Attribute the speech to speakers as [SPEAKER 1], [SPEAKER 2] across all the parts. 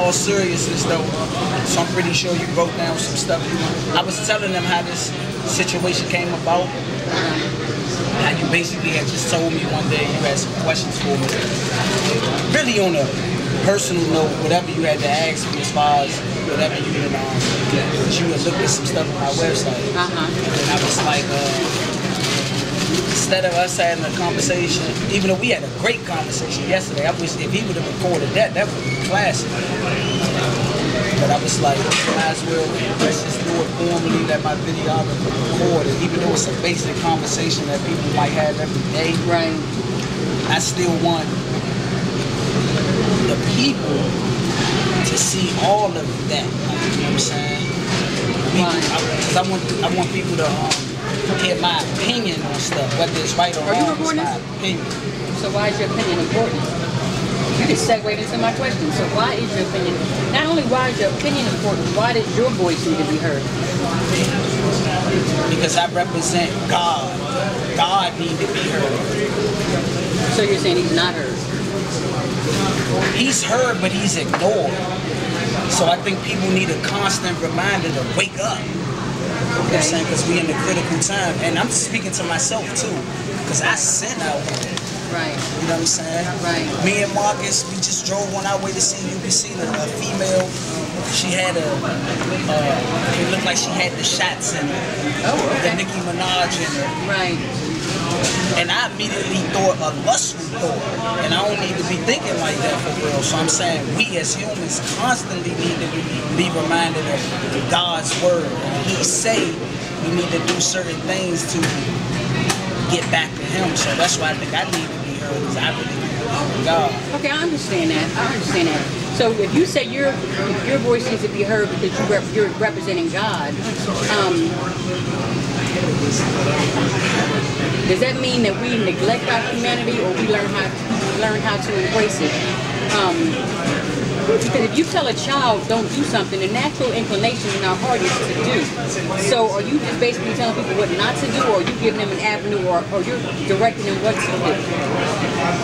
[SPEAKER 1] all seriousness though, so I'm pretty sure you wrote down some stuff. I was telling them how this situation came about. How you basically had just told me one day you had some questions for me. Really on a personal note, whatever you had to ask me as far as whatever you had you had looked at some stuff on my website. And I was like, instead of us having a conversation, even though we had a great conversation yesterday, I wish if he would have recorded that would be classic. But I was like, might as well, let's just do it formally, let my videographer record it, even though it's a basic conversation that people might have every day.
[SPEAKER 2] Right.
[SPEAKER 1] I still want the people to see all of that. You know what I'm saying? Because I want people to hear my opinion on stuff, whether it's right or wrong.
[SPEAKER 2] Are you recording
[SPEAKER 1] it's my
[SPEAKER 2] this?
[SPEAKER 1] opinion.
[SPEAKER 2] So why is your opinion important? You just segued into my question. So why is your opinion, not only why is your opinion important, why does your voice need to be heard?
[SPEAKER 1] Because I represent God. God needs to be heard.
[SPEAKER 2] So you're saying he's not heard?
[SPEAKER 1] He's heard, but he's ignored. So I think people need a constant reminder to wake up. You know what I'm saying? Because we're in a critical time. And I'm speaking to myself too. Because I sin out here.
[SPEAKER 2] Right.
[SPEAKER 1] You know what I'm saying?
[SPEAKER 2] Right.
[SPEAKER 1] Me and Marcus, we just drove on our way to see UBC, a female. She had it looked like she had the shots in her.
[SPEAKER 2] Oh, okay.
[SPEAKER 1] The Nicki Minaj in her.
[SPEAKER 2] Right.
[SPEAKER 1] And I immediately thought a lustful thought. And I don't need to be thinking like that for real. So I'm saying we as humans constantly need to be reminded of God's word. And he say we need to do certain things to get back to him. So that's why I think I need to be heard, because I really believe in God.
[SPEAKER 2] Okay, I understand that. So if you say your voice needs to be heard because you're representing God, does that mean that we neglect our humanity, or we learn how to embrace it? Because if you tell a child don't do something, the natural inclination in our heart is to do. So are you just basically telling people what not to do, or are you giving them an avenue, or you're directing them what to do?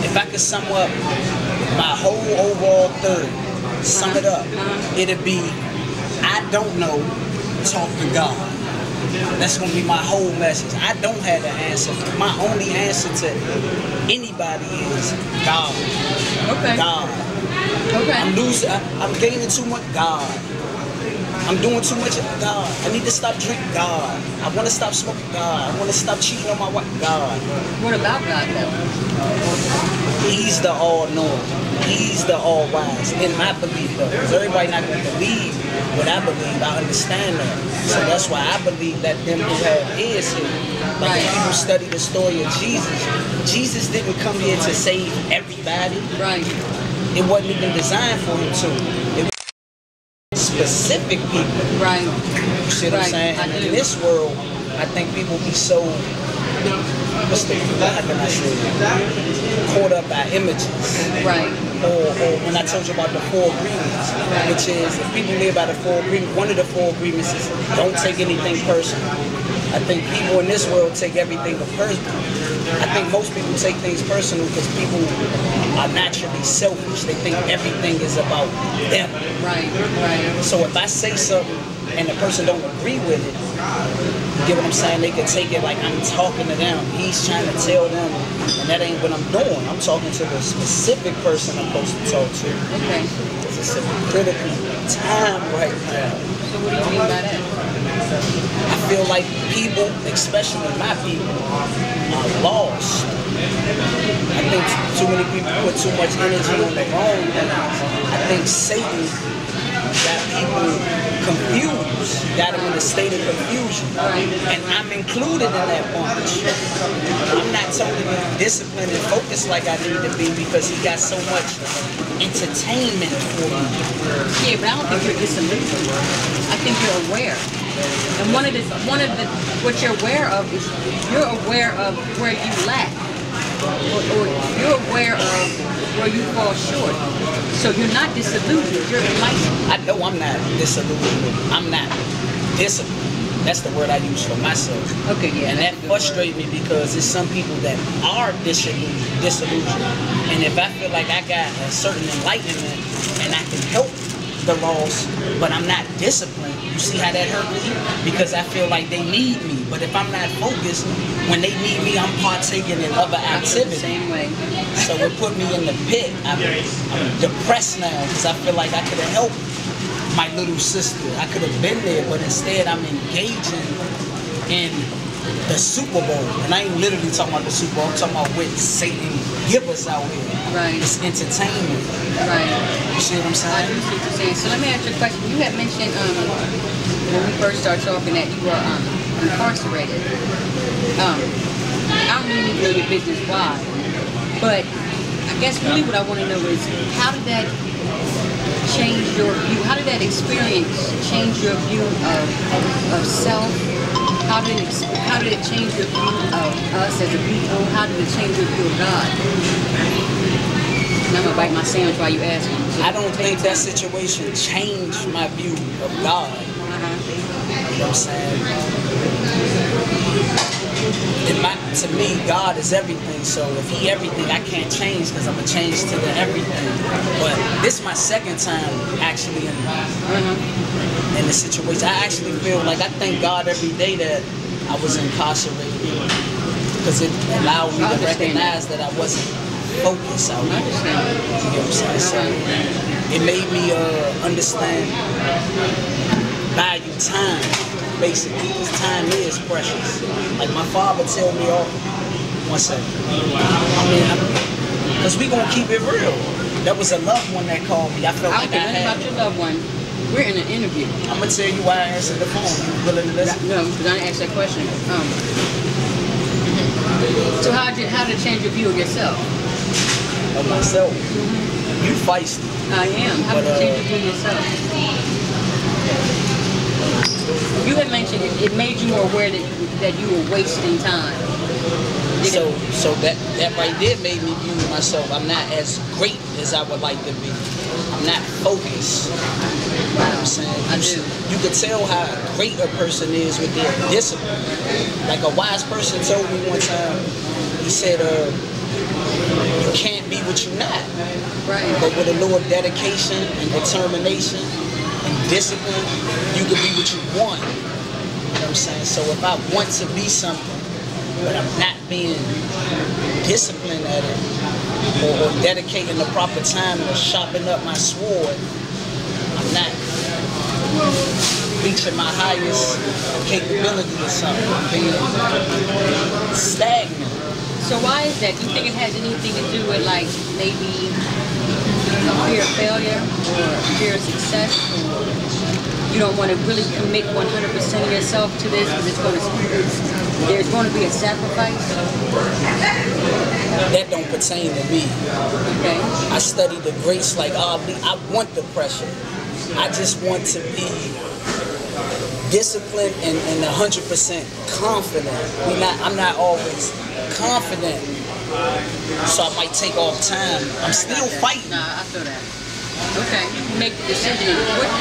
[SPEAKER 1] If I could sum up my whole overall third, sum it up, it'd be, I don't know, talk to God. That's going to be my whole message. I don't have the answer. My only answer to anybody is God.
[SPEAKER 2] Okay.
[SPEAKER 1] God.
[SPEAKER 2] Okay.
[SPEAKER 1] I'm gaining too much. God. I'm doing too much of God. I need to stop drinking. God. I want to stop smoking. God. I want to stop cheating on my wife. God.
[SPEAKER 2] What about God, though?
[SPEAKER 1] He's the all-knowing. He's the all-wise. In my belief, though. Because everybody not going to believe what I believe. I understand that. So that's why I believe that them who have ears here. Like when people study the story of Jesus, Jesus didn't come here to save everybody.
[SPEAKER 2] Right.
[SPEAKER 1] It wasn't even designed for him to. It was specific people.
[SPEAKER 2] Right.
[SPEAKER 1] You see what I'm saying? And in this world, I think people be so, how can I say it? Caught up by images.
[SPEAKER 2] Right.
[SPEAKER 1] Or when I told you about the 4 agreements, which is, if people live by the 4 agreements, one of the 4 agreements is don't take anything personal. I think people in this world take everything personal. I think most people take things personal because people are naturally selfish. They think everything is about them.
[SPEAKER 2] Right, right.
[SPEAKER 1] So if I say something and the person don't agree with it, you get what I'm saying? They can take it like I'm talking to them. He's trying to tell them, and that ain't what I'm doing. I'm talking to the specific person I'm supposed to talk to.
[SPEAKER 2] Okay.
[SPEAKER 1] It's a critical time right now.
[SPEAKER 2] So what do you mean by that?
[SPEAKER 1] I feel like people, especially my people, are lost. I think too many people put too much energy on the wrong things. I think Satan got people confused, got them in a state of confusion. And I'm included in that bunch. I'm not totally disciplined and focused like I need to be because he got so much entertainment for me.
[SPEAKER 2] Yeah, but I don't think you're disillusioned. I think you're aware. And one of the what you're aware of is you're aware of where you lack. Or you're aware of where you fall short. So you're not disillusioned, you're enlightened.
[SPEAKER 1] I know I'm not disillusioned. I'm not disciplined. That's the word I use for myself.
[SPEAKER 2] Okay, yeah.
[SPEAKER 1] And that frustrates me because there's some people that are disillusioned. And if I feel like I got a certain enlightenment and I can help the laws, but I'm not disciplined. You see how that hurt me? Because I feel like they need me. But if I'm not focused, when they need me, I'm partaking in other activities.
[SPEAKER 2] Same way.
[SPEAKER 1] So it put me in the pit. I'm depressed now because I feel like I could have helped my little sister. I could have been there, but instead I'm engaging in the Super Bowl. And I ain't literally talking about the Super Bowl. I'm talking about what Satan give us out here.
[SPEAKER 2] Right.
[SPEAKER 1] It's entertainment.
[SPEAKER 2] Right.
[SPEAKER 1] You see what I'm saying?
[SPEAKER 2] I do see what you're saying. So let me ask you a question. You had mentioned when we first started talking that you were incarcerated. I don't really know your business why, but I guess really what I want to know is how did that change your view? How did that experience change your view of self? How did it change your view of us as a people? How did it change your view of God? And I'm gonna bite my sandwich while you ask me.
[SPEAKER 1] I don't think that situation changed my view of God. You know what I'm saying? To me, God is everything. So if He everything, I can't change because I'm gonna change to the everything. But this is my second time actually in the situation. I actually feel like I thank God every day that I was incarcerated because it allowed me to recognize that I wasn't focused out there. You know what I'm saying? So it made me understand value time. Basically, because time is precious. Like my father tell me all. One second. I mean, because we gonna keep it real. That was a loved one that called me. I felt like I had.
[SPEAKER 2] About your loved one. We're in an interview.
[SPEAKER 1] I'm gonna tell you why I answered the phone. You willing to listen?
[SPEAKER 2] No, because I didn't ask that question. So how did it change your view of yourself?
[SPEAKER 1] Of myself. You feisty.
[SPEAKER 2] I am. How did it change your view of yourself? You had mentioned it made you more aware that you were wasting time.
[SPEAKER 1] So that right there made me view myself. I'm not as great as I would like to be. I'm not focused. You know what I'm saying? You could tell how great a person is with their discipline. Like a wise person told me one time, he said, you can't be what you're not.
[SPEAKER 2] Right.
[SPEAKER 1] But with a little dedication and determination and discipline, you can be what you want. You know what I'm saying? So if I want to be something, but I'm not being disciplined at it, or dedicating the proper time to sharpen up my sword, I'm not reaching my highest capability or something. I'm being stagnant.
[SPEAKER 2] So why is that? Do you think it has anything to do with like maybe a fear of failure or fear of success, or you don't want to really commit 100% of yourself to this because there's going to be a sacrifice?
[SPEAKER 1] That don't pertain to me.
[SPEAKER 2] Okay.
[SPEAKER 1] I study the grace like Ali. I want the pressure. I just want to be disciplined and 100% confident. I'm not always confident, so I might take off time. I'm still fighting.
[SPEAKER 2] Nah, I feel that. Okay, you make the decision.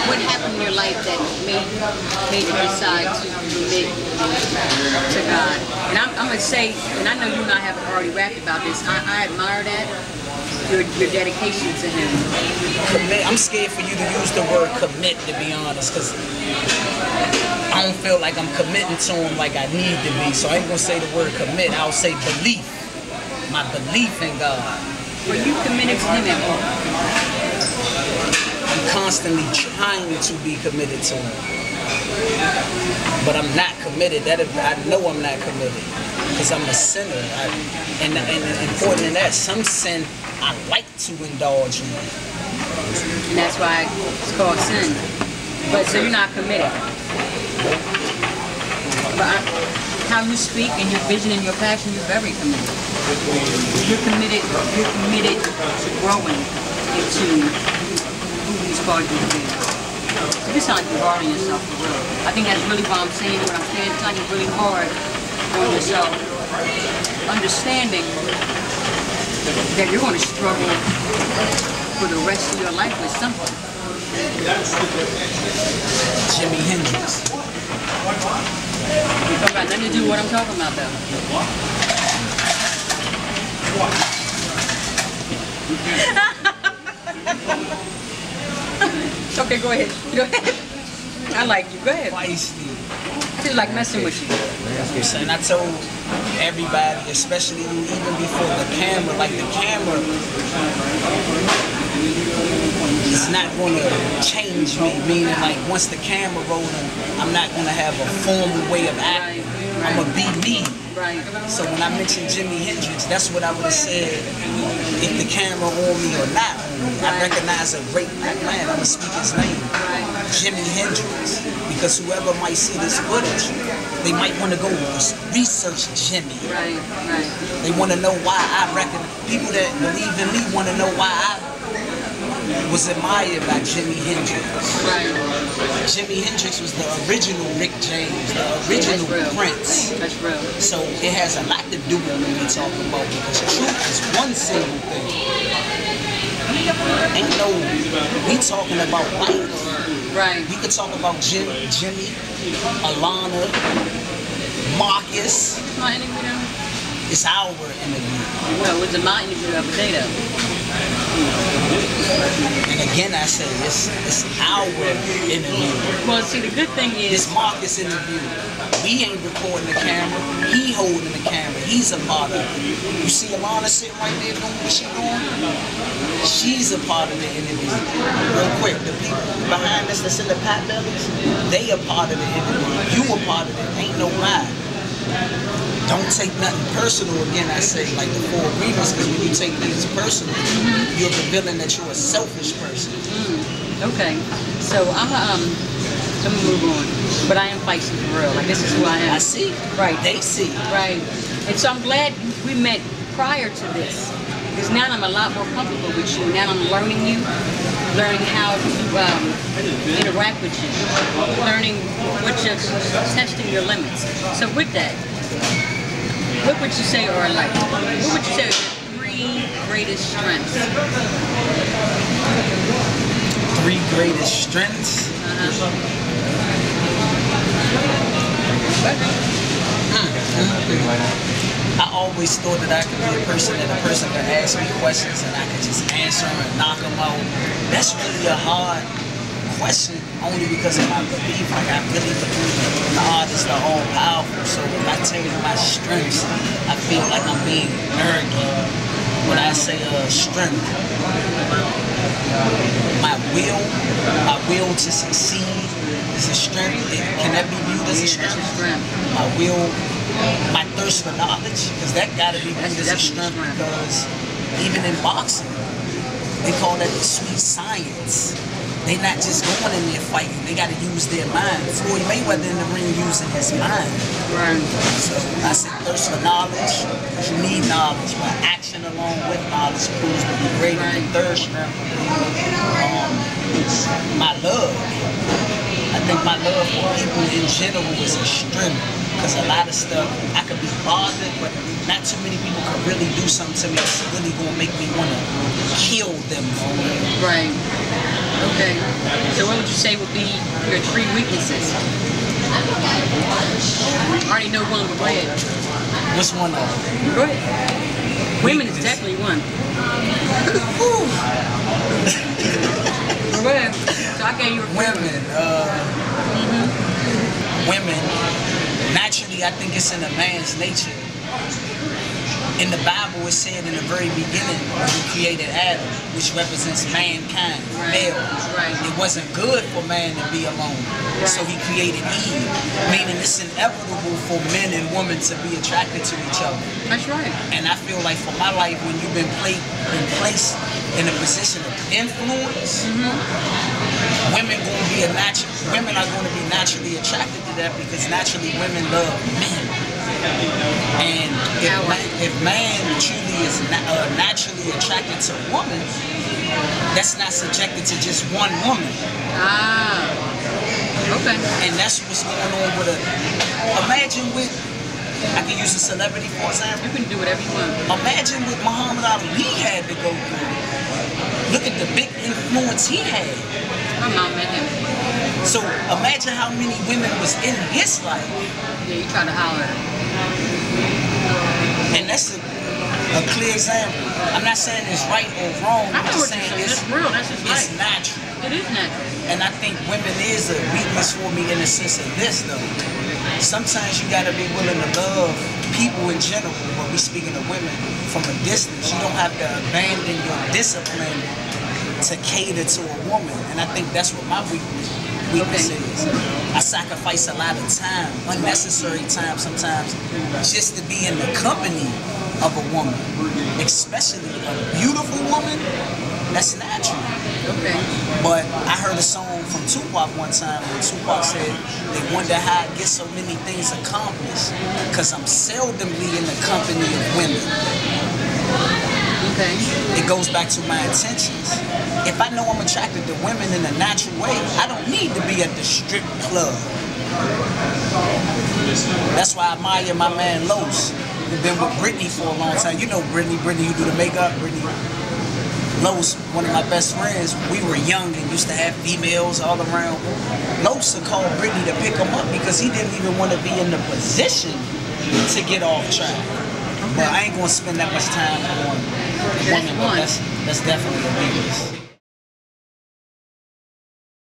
[SPEAKER 2] What happened in your life that made you decide to commit to God? And I'm going to say, and I know you and I haven't already rapped about this, I admire that, your dedication to Him.
[SPEAKER 1] Commit. I'm scared for you to use the word commit, to be honest, because I don't feel like I'm committing to Him like I need to be, so I ain't going to say the word commit. I'll say belief. My belief in God.
[SPEAKER 2] Were you committed to Him at all?
[SPEAKER 1] I'm constantly trying to be committed to Him, but I'm not committed. I know I'm not committed because I'm a sinner. And important in that, some sin I like to indulge in.
[SPEAKER 2] And that's why it's called sin. But so you're not committed. But how you speak and your vision and your passion, you're very committed. You're committed to growing into who He's called you to be. You sound like you're hard on yourself for real. I think that's really why I'm saying what I'm saying. It's like you're really hard on yourself. Understanding that you're going to struggle for the rest of your life with something.
[SPEAKER 1] Jimi Hendrix.
[SPEAKER 2] It don't got nothing to do with what I'm talking about though. Okay, go ahead. Go ahead. I like you. Go ahead.
[SPEAKER 1] Feisty.
[SPEAKER 2] I just like messing with you.
[SPEAKER 1] And I told everybody, especially even before the camera, like the camera it's not going to change me, meaning like once the camera rolling, I'm not going to have a formal way of acting. I'm going to be me.
[SPEAKER 2] Right.
[SPEAKER 1] So when I mentioned Jimi Hendrix, that's what I would have said if the camera on me or not on me. I recognize a great black man, I'm going to speak his name, Jimi Hendrix. Because whoever might see this footage, they might want to go research Jimmy.
[SPEAKER 2] Right, right.
[SPEAKER 1] They want to know why I reckon, people that believe in me want to know why I was admired by Jimi Hendrix.
[SPEAKER 2] Right.
[SPEAKER 1] Jimi Hendrix was the original Rick James, the original Prince.
[SPEAKER 2] That's real.
[SPEAKER 1] So it has a lot to do with what we're talking about, because truth is one single thing. Ain't no, we talking about life.
[SPEAKER 2] Right.
[SPEAKER 1] We could talk about Jimmy, Alana, Marcus.
[SPEAKER 2] My interview.
[SPEAKER 1] It's our interview.
[SPEAKER 2] Well, it was my interview the other day, though.
[SPEAKER 1] And again, I say it's our interview.
[SPEAKER 2] Well, see, the good thing is
[SPEAKER 1] It's Marcus' interview. We ain't recording the camera. He holding the camera. He's a part of it. You see Alana sitting right there doing what she doing? She's a part of the interview. Real quick, the people behind us that's in the pot bellies, they a part of the interview. You a part of it. Ain't no lie. Don't take nothing personal. Again, I say, like the 4 agreements, because when you take things personal, you're revealing that you're a selfish person.
[SPEAKER 2] okay. So I'm gonna move on, but I am feisty for real. Like, this is who I am.
[SPEAKER 1] I see.
[SPEAKER 2] Right.
[SPEAKER 1] They see.
[SPEAKER 2] Right. And so I'm glad we met prior to this, because now I'm a lot more comfortable with you. Now I'm learning you, learning how to interact with you, learning what you're testing your limits. So with that, what would you say are like, what would you say are your 3 greatest strengths?
[SPEAKER 1] 3 greatest strengths? I always thought that I could be a person that a person could ask me questions and I could just answer them and knock them out. That's really a hard question, only because of my belief. Like, I really believe that God is the all-powerful. So if I tell you my strengths, I feel like I'm being arrogant. When I say strength, my will to succeed is a strength. Can that be viewed as a strength? My will, my thirst for knowledge, because that got to be viewed as a strength, because even in boxing, they call that the sweet science. They not just going in there fighting, they got to use their mind. Floyd Mayweather in the ring using his mind.
[SPEAKER 2] Right.
[SPEAKER 1] So I said thirst for knowledge, because you need knowledge, but action along with knowledge proves to be greater.
[SPEAKER 2] Right.
[SPEAKER 1] The third strength would be my love. I think my love for people in general is a strength, because a lot of stuff, I could be bothered, but not too many people could really do something to me that's really going to make me want to kill them for real.
[SPEAKER 2] Right. Okay. So what would you say would be your 3 weaknesses? I already know one, but go ahead.
[SPEAKER 1] Which one though?
[SPEAKER 2] Go ahead. Women is definitely one. Go ahead. So I gave you a
[SPEAKER 1] Women. Women. Naturally, I think it's in a man's nature. In the Bible, it said in the very beginning, he created Adam, which represents mankind, male.
[SPEAKER 2] Right.
[SPEAKER 1] It wasn't good for man to be alone, so he created Eve, meaning it's inevitable for men and women to be attracted to each other.
[SPEAKER 2] That's right.
[SPEAKER 1] And I feel like for my life, when you've been placed in a position of influence, women are going to be naturally attracted to that, because naturally women love men. And if man truly is naturally attracted to a woman, that's not subjected to just one woman.
[SPEAKER 2] Ah, okay.
[SPEAKER 1] And that's what's going on with imagine with, I can use a celebrity for example.
[SPEAKER 2] You can do whatever you want.
[SPEAKER 1] Imagine what Muhammad Ali had to go through. Look at the big influence he had.
[SPEAKER 2] My mom met him.
[SPEAKER 1] So imagine how many women was in his life.
[SPEAKER 2] Yeah, you try to holler at him.
[SPEAKER 1] And that's a clear example. I'm not saying it's right or wrong. I'm just saying
[SPEAKER 2] it's real. That's just
[SPEAKER 1] it's
[SPEAKER 2] right.
[SPEAKER 1] natural.
[SPEAKER 2] It is natural.
[SPEAKER 1] And I think women is a weakness for me in the sense of this, though. Sometimes you gotta be willing to love people in general, but we speaking of women from a distance. You don't have to abandon your discipline to cater to a woman. And I think that's what my weakness is. I sacrifice a lot of time, unnecessary time sometimes, just to be in the company of a woman, especially a beautiful woman. That's natural.
[SPEAKER 2] Okay.
[SPEAKER 1] But I heard a song from Tupac one time where Tupac said they wonder how I get so many things accomplished because I'm seldomly in the company of women.
[SPEAKER 2] Okay.
[SPEAKER 1] It goes back to my intentions. If I know I'm attracted to women in a natural way, I don't need to be at the strip club. That's why I admire my man Los, who's been with Brittany for a long time. You know Brittany who do the makeup, Brittany. Los, one of my best friends, we were young and used to have females all around. Los would call Brittany to pick him up because he didn't even want to be in the position to get off track. But I ain't gonna spend that much time on women, but that's definitely a weakness.